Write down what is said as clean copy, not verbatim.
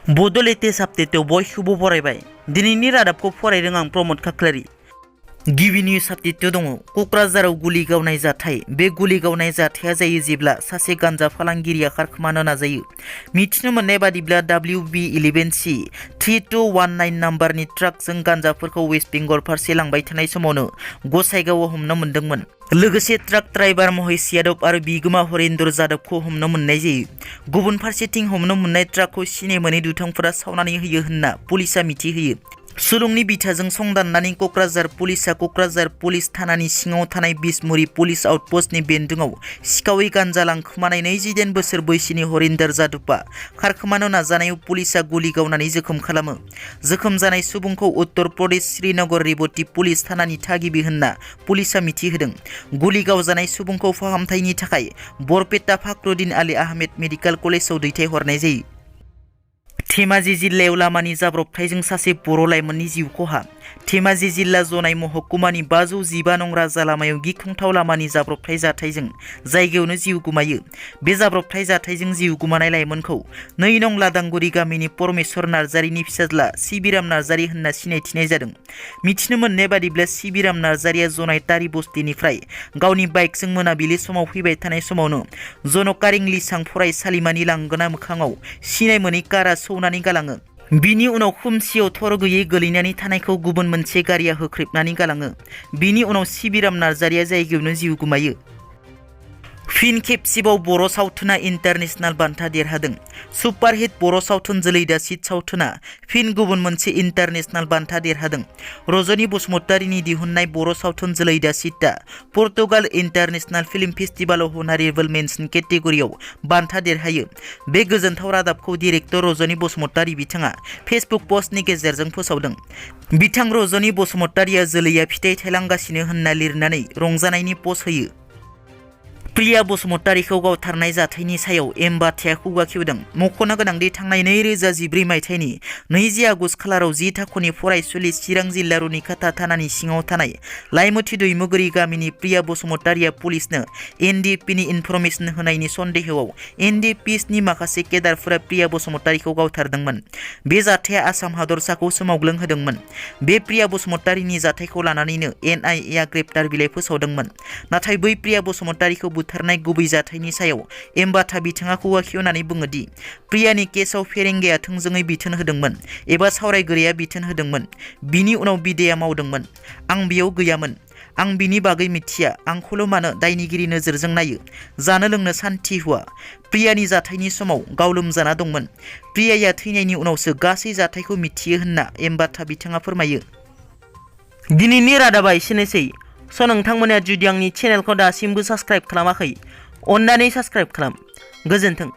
बड' लेटेस्ट आपडेटआव बयखौबो बरायबाय। दिनैनि रादाबखौ फरायदों आं प्रमद खाख्लारि। गिबि निउज आपडेटआव दङ क'क्राझाराव गुलि गावनाय जाथाय। बे गुलि गावनाय जाथाया जायो जेब्ला सासे गान्जा फालांगिरिया खारखोमानो नाजायो। मिथिनो मोननाय बादिब्ला WB11C 3219 नाम्बारनि ट्राकजों गान्जाफोरखौ वेस्ट बेंगल फारसे लांबाय थानाय समावनो गसाइगावआव हमनो मोन्दोंमोन। लोगोसे ट्राक ड्राइभार महेश यादव आरो बिगोमा हरेन्द्र जादबखौ हमनो मोननाय जायो। गुबुन फारसेथिं हमनो मोननाय ट्राकखौ सिनाय मोनै दुथांफोरा सावनानै होयो होनना पुलिसा मिथिहोयो। सुलुंनि बिथाजों संदाननानै क'क्राझार पुलिसा क'क्राझार पुलिस थानानि सिङाव थानाय बिसमुरि पुलिस आउटपस्टनि बेन्दोंआव सिखावै गान्जा लांखोमानाय 29 बोसोर बैसोनि हरिन्दर जादबआ खारखोमानो नाजानायाव पुलिसा गुलि गावनानै जोखोम खालामो। जोखोम जानाय सुबुंखौ उत्तर प्रदेश श्रीनगर रेवती पुलिस थानानि थागिबि होनना पुलिसा मिथिहोदों। गुलि गावजानाय सुबुंखौ फाहामथायनि थाखाय बरपेटा फाखरुद्दिन आली आहमेद मेडिकेल कलेजाव दैथायहरनाय जायो। धेमाजि जिल्लायाव लामानि जाब्रबथायजों सासे बर' लाइमोननि जिउ खहा। धेमाजि जिल्ला जनाय महकुमानि 515 नं राजा लामायाव गिख्रंथाव लामानि जाब्रबथाय जाथायजों जायगायावनो जिउ गोमायो। बे जाब्रबथाय जाथायजों जिउ गोमानाय लाइमोनखौ 2 नं लादांगुरि गामिनि परमेश्वर नार्जारिनि फिसाज्ला सिबिराम नार्जारि होनना सिनायथिनाय जादों। मिथिनो मोननाय बादिब्ला सिबिराम नार्जारिया जनाय तारि बस्तिनिफ्राय गावनि बाइकजों मोनाबिलि समाव फैबाय थानाय समावनो जनकारिं लिसां फरायसालिमानि लांगोना मोखाङाव सिनाय मोनै कारा सौनानै गालाङो। बिनि उनाव खोमसियाव थर गैयै गोलैनानै थानायखौ गुबुन मोनसे गारिया होख्रेबनानै गालाङो। बिनि उनाव सिबिराम नार्जारिया जायगायावनो जिउ गोमायो। फिन खेबसेबाव बर' सावथुना इन्टारनेशनेल बान्था देरहादों। सुपारहिट बर' सावथुन जोलै दा चिट सावथुना फिन गुबुन मोनसे इन्टारनेशनेल बान्था देरहादों। रजनी बसुमतारीनि दिहुननाय बर' सावथुन जोलै दा चिटआ पर्तुगाल इन्टारनेशनेल फिल्म फेस्टिभालाव हनारेबल मेनसन केटेगरियाव बान्था देरहायो। बे गोजोनथाव रादाबखौ डिरेक्टर रजनी बसुमतारी बिथाङा फेसबुक पस्टनि गेजेरजों फोसावदों। बिथां रजनी बसुमतारीया जोलैया फिथाइ थायलांगासिनो होनना लिरनानै रंजानायनि पस्ट होयो। प्रिया बसुमतारीखौ गावथारनाय जाथायनि सायाव एमबाथाया खुगा खेवदों। मख'नो गोनांदि थांनाय 2014 मायथाइनि 20 आगस्ट खालाराव 10 थाखोनि फरायसुलि चिरां जिल्ला रुनिखाता थानानि सिङाव थानाय लाइमोथि दैमुगुरि गामिनि प्रिया बसुमतारीया पुलिसनो NDPनि इनफरमेसन होनायनि सन्देहआव NDPनि माखासे केडारफोरा प्रिया बसुमतारीखौ गावथारदोंमोन। बे जाथाया आसाम हादरसाखौ सोमावग्लुंहोदोंमोन। बे प्रिया बसुमतारीनि जाथायखौ लानानैनो NIA ग्रेप्तार बिलाइ फोसावदोंमोन। नाथाय बै प्रिया बसुमतारीखौ बुथारनाय गुबै जाथायनि सायाव एमबाथा बिथाङा खुगा खेवनानै बुङो दि प्रियानि केसआव फेरेंगाया थोंजोङै बिथोन होदोंमोन एबा सावरायगिरिया बिथोन होदोंमोन। बिनि उनाव बिदाया मावदोंमोन। आं बेयाव गैयामोन। आं बिनि बागै मिथिया। आंखौल' मानो दायनिगिरि नोजोरजों नायो। जानो लोंनो सान्थि होआ। प्रियानि जाथायनि समाव गाव लोमजाना दंमोन। प्रियाया थैनायनि उनावसो गासै जाथायखौ मिथियो होनना एमबाथा बिथाङा फोरमायो। दिनैनि रादाबा एसेनोसै। नोंथांमोना जुदि आंनि चेनेलखौ दासिमबो साबस्क्राइब खालामाखै, अन्नानै साबस्क्राइब खालाम। गोजोन्थों।